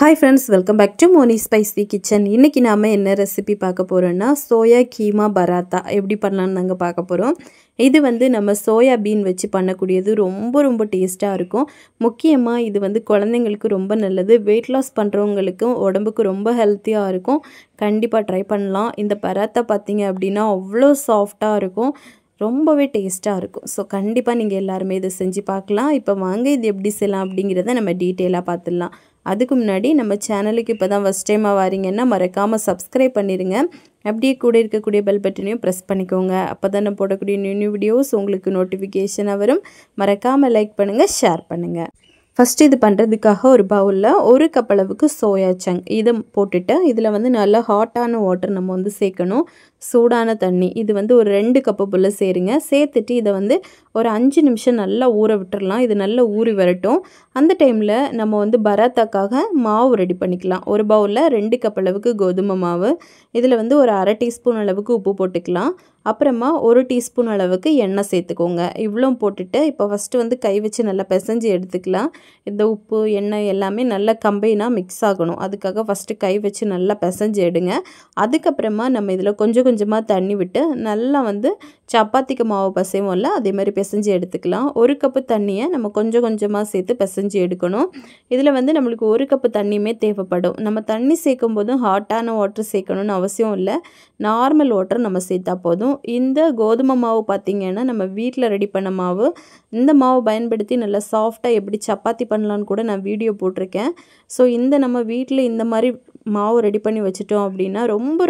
Hi friends, welcome back to Moni Spicy Kitchen. இன்னைக்கு நாம என்ன ரெசிபி பார்க்க போறோம்னா சோயா கீமா பராத்தா எப்படி பண்ணலாம்னு நாங்க பார்க்க போறோம். இது வந்து நம்ம சோயா பீன் வச்சு பண்ணக்கூடியது ரொம்ப டேஸ்டா இருக்கும். முக்கியமா இது வந்து குழந்தைகளுக்கு ரொம்ப நல்லது. weight loss பண்றவங்களுக்கும் உடம்புக்கு ரொம்ப ஹெல்த்தியா இருக்கும். கண்டிப்பா ட்ரை பண்ணலாம். இந்த பராத்தா பாத்தீங்க அப்படினா அவ்ளோ சாஃப்ட்டா இருக்கும். ரொம்பவே டேஸ்டா இருக்கும். சோ கண்டிப்பா நீங்க எல்லாரும் இத செஞ்சு பார்க்கலாம். இப்போ வாங்க இது எப்படி செய்யலாம் அப்படிங்கறத நம்ம டீடைலா பார்த்துடலாம். அதுக்கு முன்னாடி நம்ம சேனலுக்கு இப்பதான் ஃபர்ஸ்ட் டைமா வாரீங்கன்னா மறக்காம சப்ஸ்கிரைப் பண்ணிருங்க. அப்படியே கூட இருக்கக்கூடிய பெல் பட்டனையும் பிரஸ் பண்ணிக்கோங்க. அப்பதான் நான் போடக்கூடிய நியூ வீடியோஸ் உங்களுக்கு நோட்டிஃபிகேஷனா வரும். மறக்காம லைக் பண்ணுங்க, ஷேர் பண்ணுங்க. ஃபர்ஸ்ட் இது பண்ணுறதுக்காக ஒரு பவுலில் 1 கப் அளவுக்கு சோயா சங்க் இதை போட்டுட்டு இதில் வந்து நல்லா ஹாட்டான வாட்டர் நம்ம வந்து சேர்க்கணும். சூடான தண்ணி இது வந்து ஒரு 2 கப்பு போல் சேருங்க. சேர்த்துட்டு இதை வந்து ஒரு 5 நிமிஷம் நல்லா ஊற விட்டுறலாம். இது நல்லா ஊறி வரட்டும். அந்த டைமில் நம்ம வந்து பராத்தாக்காக மாவு ரெடி பண்ணிக்கலாம். ஒரு பவுலில் 2 கப் அளவுக்கு கோதுமை மாவு, இதில் வந்து ஒரு 1/2 டீஸ்பூன் அளவுக்கு உப்பு போட்டுக்கலாம். அப்புறமா 1 டீஸ்பூன் அளவுக்கு எண்ணெய் சேர்த்துக்கோங்க. இவ்வளோ போட்டுட்டு இப்போ ஃபஸ்ட்டு வந்து கை வச்சு நல்லா பிசைஞ்சு எடுத்துக்கலாம். இந்த உப்பு எண்ணெய் எல்லாமே நல்லா கம்பைனாக மிக்ஸ் ஆகணும். அதுக்காக ஃபஸ்ட்டு கை வச்சு நல்லா பிசைஞ்சு எடுங்க. அதுக்கப்புறமா நம்ம இதில் கொஞ்சமாக தண்ணி விட்டு நல்லா வந்து சப்பாத்திக்கு மாவு பிசைவோம்ல அதே மாதிரி பிசைஞ்சு எடுத்துக்கலாம். 1 கப்பு தண்ணியை நம்ம கொஞ்சமாக சேர்த்து பிசைஞ்சு எடுக்கணும். இதில் வந்து நம்மளுக்கு 1 கப்பு தண்ணியுமே தேவைப்படும். நம்ம தண்ணி சேர்க்கும் போதும் ஹாட்டான வாட்டர் சேர்க்கணும்னு அவசியம் இல்லை. நார்மல் வாட்டர் நம்ம சேர்த்தா போதும். இந்த கோதுமை மாவு பார்த்திங்கன்னா நம்ம வீட்டில் ரெடி பண்ண மாவு. இந்த மாவு பயன்படுத்தி நல்லா சாஃப்டாக எப்படி சப்பாத்தி பண்ணலான்னு கூட நான் வீடியோ போட்டிருக்கேன். ஸோ இந்த நம்ம வீட்டில் இந்த மாதிரி மாவு ரெடி பண்ணி வச்சுட்டோம் அப்படின்னா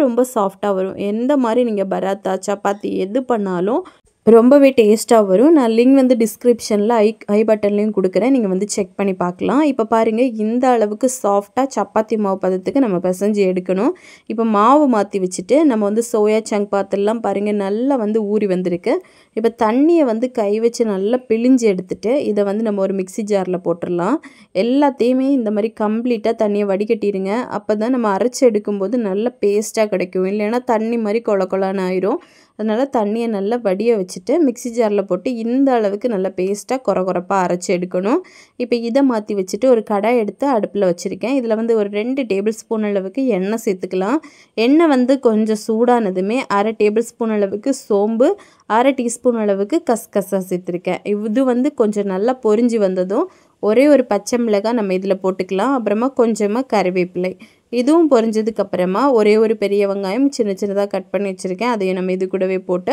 ரொம்ப சாஃப்டாக வரும். எந்த மாதிரி நீங்கள் பராத்தா சப்பாத்தி எது பண்ணாலும் ரொம்பவே டேஸ்ட்டாக வரும். நான் லிங்க் வந்து டிஸ்கிரிப்ஷனில் ஐ பட்டன்லேயும் கொடுக்குறேன். நீங்கள் வந்து செக் பண்ணி பார்க்கலாம். இப்போ பாருங்கள், இந்த அளவுக்கு சாஃப்டாக சப்பாத்தி மாவு பதத்துக்கு நம்ம பிசைஞ்சு எடுக்கணும். இப்போ மாவு மாற்றி வச்சுட்டு நம்ம வந்து சோயா சங்க் பாத்திரலாம் பாருங்கள் நல்லா வந்து ஊறி வந்திருக்கு. இப்போ தண்ணியை வந்து கை வச்சு நல்லா பிழிஞ்சு எடுத்துட்டு இதை வந்து நம்ம ஒரு மிக்ஸி ஜாரில் போட்டுடலாம். எல்லாத்தையுமே இந்த மாதிரி கம்ப்ளீட்டாக தண்ணியை வடிகட்டிடுங்க. அப்போ தான் நம்ம அரைச்சி எடுக்கும்போது நல்ல பேஸ்ட்டாக கிடைக்கும். இல்லைன்னா தண்ணி மாதிரி கொலன்னு ஆயிரும். அதனால் தண்ணியை நல்லா வடிய வச்சுட்டு மிக்ஸி ஜாரில் போட்டு இந்த அளவுக்கு நல்லா பேஸ்ட்டாக கொரப்பாக அரைச்சி எடுக்கணும். இப்போ இதை மாற்றி வச்சுட்டு ஒரு கடாய் எடுத்து அடுப்பில் வச்சுருக்கேன். இதில் வந்து ஒரு 2 டேபிள் ஸ்பூன் அளவுக்கு எண்ணெய் சேர்த்துக்கலாம். எண்ணெய் வந்து கொஞ்சம் சூடானதுமே 1/2 டேபிள் ஸ்பூன் அளவுக்கு சோம்பு, 1/2 டீஸ்பூன் அளவுக்கு கசகசா சேர்த்துருக்கேன். இது வந்து கொஞ்சம் நல்லா பொரிஞ்சு வந்ததும் ஒரே ஒரு பச்சை மிளகாய் நம்ம இதில் போட்டுக்கலாம். அப்புறமா கொஞ்சமாக கறிவேப்பிலை. இதுவும் பொரிஞ்சதுக்கப்புறமா ஒரே ஒரு பெரிய வெங்காயம் சின்னதாக கட் பண்ணி வச்சுருக்கேன். அதையும் நம்ம இது கூடவே போட்டு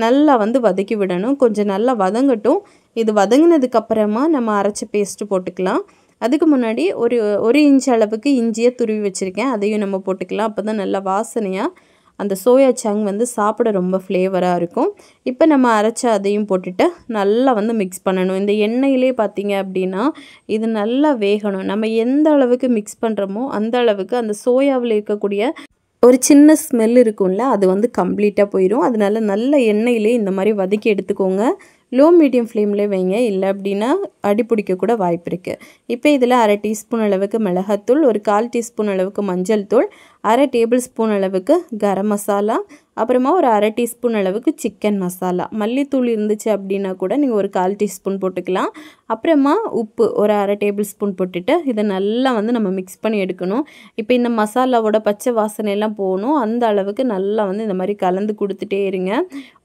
நல்லா வந்து வதக்கி விடணும். கொஞ்சம் நல்லா வதங்கட்டும். இது வதங்கினதுக்கப்புறமா நம்ம அரைச்ச பேஸ்ட்டு போட்டுக்கலாம். அதுக்கு முன்னாடி ஒரு இன்ச் அளவுக்கு இஞ்சியை துருவி வச்சுருக்கேன். அதையும் நம்ம போட்டுக்கலாம். அப்போ தான் நல்லா வாசனையாக அந்த சோயா சங்க் வந்து சாப்பிட ரொம்ப ஃப்ளேவராக இருக்கும். இப்போ நம்ம அரைச்ச அதையும் போட்டுட்டு நல்லா வந்து மிக்ஸ் பண்ணணும். இந்த எண்ணெயிலே பார்த்திங்க அப்படின்னா இது நல்லா வேகணும். நம்ம எந்த அளவுக்கு மிக்ஸ் பண்ணுறோமோ அந்த அளவுக்கு அந்த சோயாவில் இருக்கக்கூடிய ஒரு சின்ன ஸ்மெல் இருக்கும்ல அது வந்து கம்ப்ளீட்டாக போயிடும். அதனால நல்ல எண்ணெயிலே இந்த மாதிரி வதக்கி எடுத்துக்கோங்க. லோ மீடியம் ஃப்ளேம்லேயே வைங்க, இல்லை அப்படின்னா அடி பிடிக்க கூட வாய்ப்பு இருக்குது. இப்போ இதில் 1/2 டீஸ்பூன் அளவுக்கு மிளகாத்தூள், ஒரு 1/4 டீஸ்பூன் அளவுக்கு மஞ்சள் தூள், 1/2 டேபிள் ஸ்பூன் அளவுக்கு கரம் மசாலா, அப்புறமா ஒரு 1/2 டீஸ்பூன் அளவுக்கு சிக்கன் மசாலா. மல்லித்தூள் இருந்துச்சு அப்படின்னா கூட நீங்கள் ஒரு 1/4 டீஸ்பூன் போட்டுக்கலாம். அப்புறமா உப்பு ஒரு 1/2 டேபிள் ஸ்பூன் போட்டுட்டு இதை நல்லா வந்து நம்ம மிக்ஸ் பண்ணி எடுக்கணும். இப்போ இந்த மசாலாவோட பச்சை வாசனையெல்லாம் போகணும். அந்த அளவுக்கு நல்லா வந்து இந்த மாதிரி கலந்து கொடுத்துட்டே இருங்க.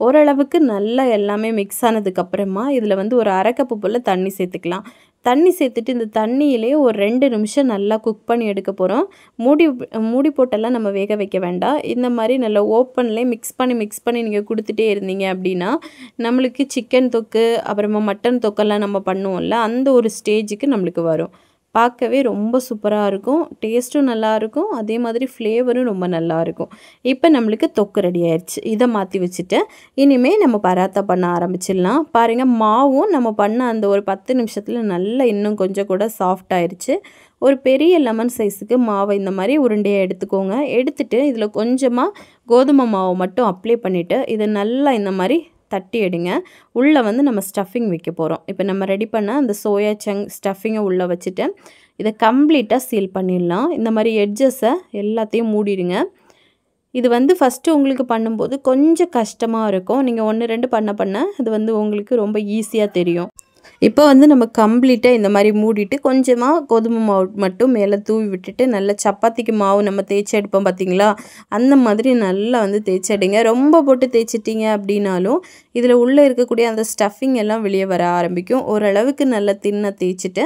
ஓரளவுக்கு நல்லா எல்லாமே மிக்ஸ் ஆனதுக்கப்புறமா இதில் வந்து ஒரு 1/2 கப்பு போல் தண்ணி சேர்த்துக்கலாம். தண்ணி சேர்த்துட்டு இந்த தண்ணியிலே ஒரு 2 நிமிஷம் நல்லா குக் பண்ணி எடுக்க போகிறோம். மூடி போட்டெல்லாம் நம்ம வேக வைக்க வேண்டாம். இந்த மாதிரி நல்லா ஓப்பன்லேயே மிக்ஸ் பண்ணி நீங்கள் கொடுத்துட்டே இருந்தீங்க அப்படின்னா நம்மளுக்கு சிக்கன் தொக்கு அப்புறமா மட்டன் தொக்கெல்லாம் நம்ம பண்ணுவோம்ல அந்த ஒரு ஸ்டேஜுக்கு நம்மளுக்கு வரும். பார்க்கவே ரொம்ப சூப்பராக இருக்கும். டேஸ்ட்டும் நல்லாயிருக்கும். அதே மாதிரி ஃப்ளேவரும் ரொம்ப நல்லாயிருக்கும். இப்போ நம்மளுக்கு தொக்கு ரெடி ஆயிடுச்சு. இதை மாற்றி வச்சுட்டு இனிமேல் நம்ம பராத்தா பண்ண ஆரம்பிச்சிடலாம். பாருங்கள், மாவும் நம்ம பண்ண அந்த ஒரு 10 நிமிஷத்தில் நல்லா இன்னும் கொஞ்சம் கூட சாஃப்ட் ஆயிடுச்சு. ஒரு பெரிய லெமன் சைஸுக்கு மாவை இந்த மாதிரி உருண்டையாக எடுத்துக்கோங்க. எடுத்துட்டு இதில் கொஞ்சமாக கோதுமை மாவை மட்டும் அப்ளை பண்ணிவிட்டு இதை நல்லா இந்த மாதிரி தட்டி எடுங்க. உள்ளே வந்து நம்ம ஸ்டஃபிங் வைக்க போகிறோம். இப்போ நம்ம ரெடி பண்ண அந்த சோயா சங்க் ஸ்டஃபிங்கை உள்ளே வச்சுட்டு இதை கம்ப்ளீட்டாக சீல் பண்ணிடலாம். இந்த மாதிரி எட்ஜஸை எல்லாத்தையும் மூடிடுங்க. இது வந்து ஃபஸ்ட்டு உங்களுக்கு பண்ணும்போது கொஞ்சம் கஷ்டமாக இருக்கும். நீங்கள் 1, 2 பண்ண இது வந்து உங்களுக்கு ரொம்ப ஈஸியாக தெரியும். இப்போ வந்து நம்ம கம்ப்ளீட்டாக இந்த மாதிரி மூடிட்டு கொஞ்சமாக கோதுமை மாவு மட்டும் மேலே தூவி விட்டுட்டு நல்லா சப்பாத்திக்கு மாவு நம்ம தேய்ச்சி எடுப்போம் பார்த்தீங்களா, அந்த மாதிரி நல்லா வந்து தேய்ச்சி எடுங்க. ரொம்ப போட்டு தேய்ச்சிட்டிங்க அப்படின்னாலும் இதில் உள்ளே இருக்கக்கூடிய அந்த ஸ்டஃபிங் எல்லாம் வெளியே வர ஆரம்பிக்கும். ஓரளவுக்கு நல்லா தின்னாக தேய்ச்சிட்டு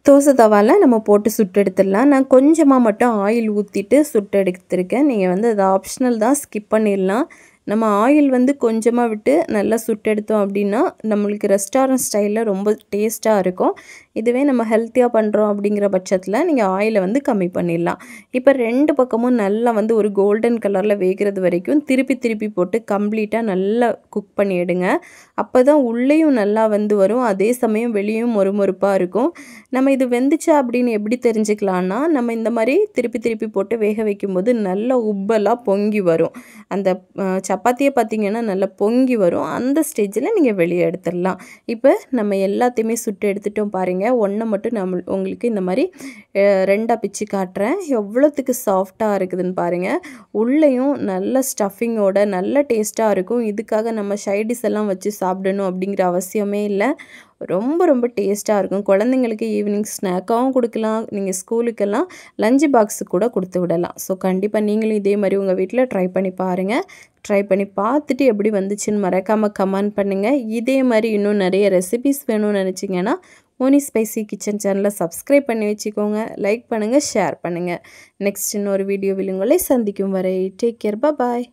தோசை தவாவில் நம்ம போட்டு சுட்டு எடுத்துடலாம். நான் கொஞ்சமாக மட்டும் ஆயில் ஊற்றிட்டு சுட்டு எடுத்துருக்கேன். நீங்கள் வந்து அது ஆப்ஷனல் தான், ஸ்கிப் பண்ணிடலாம். நம்ம ஆயில் வந்து கொஞ்சமாக விட்டு நல்லா சுட்டு எடுத்தோம் அப்படின்னா நம்மளுக்கு ரெஸ்டாரண்ட் ஸ்டைலில் ரொம்ப டேஸ்ட்டாக இருக்கும். இதுவே நம்ம ஹெல்த்தியாக பண்ணுறோம் அப்படிங்கிற பட்சத்தில் நீங்கள் ஆயிலை வந்து கம்மி பண்ணிடலாம். இப்போ 2 பக்கமும் நல்லா வந்து ஒரு கோல்டன் கலரில் வேகிறது வரைக்கும் திருப்பி திருப்பி போட்டு கம்ப்ளீட்டாக நல்லா குக் பண்ணி எடுங்க. அப்போ தான் உள்ளேயும் நல்லா வந்து வரும், அதே சமயம் வெளியும் மொறுமொறுப்பாக இருக்கும். நம்ம இது வெந்துச்சா அப்படின்னு எப்படி தெரிஞ்சுக்கலான்னா, நம்ம இந்த மாதிரி திருப்பி திருப்பி போட்டு வேக வைக்கும்போது நல்லா உப்பெல்லாம் பொங்கி வரும். அந்த சப்பாத்தியை பார்த்திங்கன்னா நல்லா பொங்கி வரும். அந்த ஸ்டேஜில் நீங்கள் வெளியே எடுத்துடலாம். இப்போ நம்ம எல்லாத்தையுமே சுட்டு எடுத்துட்டோம் பாருங்கள். ஒன்றை மட்டும் உங்களுக்கு இந்த மாதிரி 2ஆக பிச்சு காட்டுறேன். எவ்வளோத்துக்கு சாஃப்டாக இருக்குதுன்னு பாருங்கள். உள்ளேயும் நல்ல ஸ்டஃபிங்கோட நல்ல டேஸ்ட்டாக இருக்கும். இதுக்காக நம்ம சைடிஸ் எல்லாம் வச்சு சாப்பிடணும் அப்படிங்கிற அவசியமே இல்லை. ரொம்ப ரொம்ப டேஸ்ட்டாக இருக்கும். குழந்தைங்களுக்கு ஈவினிங் ஸ்நாக்காகவும் கொடுக்கலாம், நீங்கள் ஸ்கூலுக்கெல்லாம் லஞ்ச் பாக்ஸு கூட கொடுத்து விடலாம். ஸோ கண்டிப்பாக நீங்களும் இதே மாதிரி உங்கள் வீட்டில் ட்ரை பண்ணி பாருங்கள். ட்ரை பண்ணி பார்த்துட்டு எப்படி வந்துச்சுன்னு மறக்காமல் கமெண்ட் பண்ணுங்கள். இதே மாதிரி இன்னும் நிறைய ரெசிபிஸ் வேணும்னு நினச்சிங்கன்னா மோனி ஸ்பைசி கிச்சன் சேனலை சப்ஸ்கிரைப் பண்ணி வச்சுக்கோங்க. லைக் பண்ணுங்கள், ஷேர் பண்ணுங்கள். நெக்ஸ்ட் இன்னொரு வீடியோவில் உங்களை சந்திக்கும் வரை டேக் கேர், பாய்.